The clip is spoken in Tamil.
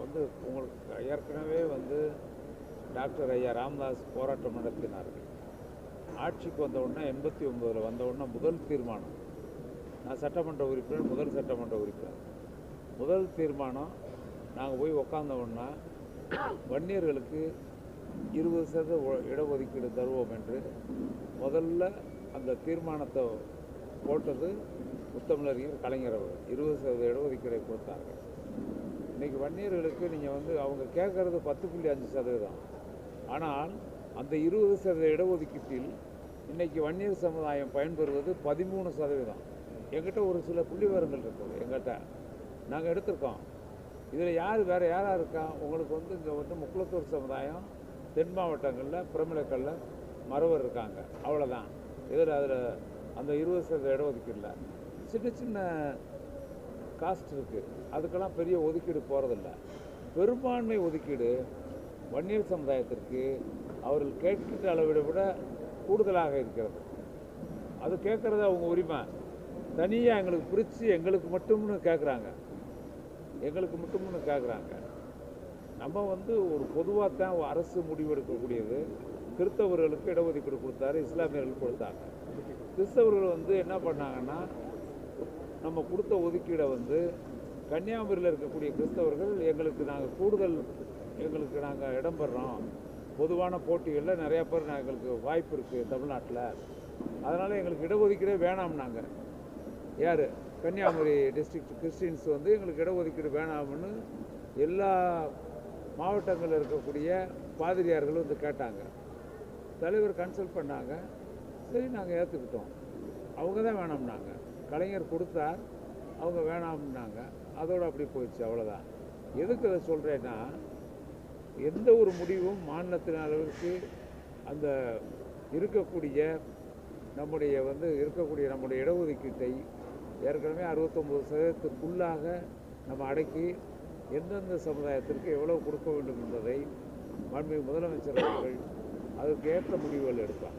வந்து உங்களுக்கு ஏற்கனவே வந்து டாக்டர் ஐயா ராமதாஸ் போராட்டம் நடத்தினார்கள். ஆட்சிக்கு வந்த உடனே 89 வந்த உடனே முதல் தீர்மானம், நான் சட்டமன்ற உறுப்பினர், முதல் சட்டமன்ற உறுப்பினர், முதல் தீர்மானம் நாங்கள் போய் உக்காந்த உடனே வன்னியர்களுக்கு 20% இடஒதுக்கீடு தருவோம் என்று முதல்ல அந்த தீர்மானத்தை போட்டது முத்தமிழறிஞர் கலைஞர் அவர்கள். 20% இடஒதுக்கீடை கொடுத்தார்கள். இன்றைக்கி வன்னியர்களுக்கு நீங்கள் வந்து அவங்க கேட்குறது 10.5%. ஆனால் அந்த 20% இடஒதுக்கீட்டில் இன்றைக்கி வன்னியர் சமுதாயம் பயன்பெறுவது 13%. எங்கிட்ட ஒரு சில புள்ளி விவரங்கள் இருக்குது, எங்கிட்ட நாங்கள் எடுத்திருக்கோம். இதில் வேறு யாராக இருக்கா? உங்களுக்கு வந்து இங்கே வந்து முக்குளத்தூர் சமுதாயம் தென் மாவட்டங்களில் பிரமிளக்கல்ல மறவர் இருக்காங்க, அவ்வளோதான். அதில் அந்த 20% இடஒதுக்கீடில் சின்ன சின்ன காஸ்ட் இருக்குது, அதுக்கெல்லாம் பெரிய ஒதுக்கீடு போகிறதில்ல. பெரும்பான்மை ஒதுக்கீடு வன்னியர் சமுதாயத்திற்கு அவர்கள் கேட்கின்ற அளவிட விட கூடுதலாக இருக்கிறது. அது கேட்குறது அவங்க உரிமை. தனியாக எங்களுக்கு பிரித்து எங்களுக்கு மட்டும்னு கேட்குறாங்க, நம்ம வந்து ஒரு பொதுவாக தான் அரசு முடிவெடுக்கக்கூடியது. கிறிஸ்தவர்களுக்கு இடஒதுக்கீடு கொடுத்தாரு, இஸ்லாமியர்களுக்கு கொடுத்தாங்க. கிறிஸ்தவர்கள் வந்து என்ன பண்ணாங்கன்னா, நம்ம கொடுத்த ஒதுக்கீடை வந்து கன்னியாகுமரியில் இருக்கக்கூடிய கிறிஸ்தவர்கள் எங்களுக்கு நாங்கள் இடம் பெறுறோம், பொதுவான போட்டிகளில் நிறையா பேர் எங்களுக்கு வாய்ப்பு இருக்குது தமிழ்நாட்டில், அதனால் எங்களுக்கு இடஒதுக்கீடே வேணாம்னாங்க. யார்? கன்னியாகுமரி டிஸ்ட்ரிக்ட் கிறிஸ்டின்ஸ் வந்து எங்களுக்கு இடஒதுக்கீடு வேணாம்னு எல்லா மாவட்டங்களில் இருக்கக்கூடிய பாதிரியார்கள் வந்து கேட்டாங்க. தலைவர் கன்சல்ட் பண்ணாங்க, சரி நாங்கள் ஏற்றுக்கிட்டோம். அவங்க தான் வேணாம்னாங்க. கலைஞர் கொடுத்தார், அவங்க வேணாம்னாங்க. அதோடு அப்படி போயிடுச்சு, அவ்வளோதான். எதுக்கு அதை சொல்கிறேன்னா, எந்த ஒரு முடிவும் மாநிலத்தின் அளவிற்கு அந்த இருக்கக்கூடிய நம்முடைய இடஒதுக்கீட்டை ஏற்கனவே 69%க்குள்ளாக நம்ம அடக்கி எந்தெந்த சமுதாயத்திற்கு எவ்வளவு கொடுக்க வேண்டும் என்பதை மாண்புமிகு முதலமைச்சர் அவர்கள் அதற்கு ஏற்ற முடிவுகள் எடுப்பார்.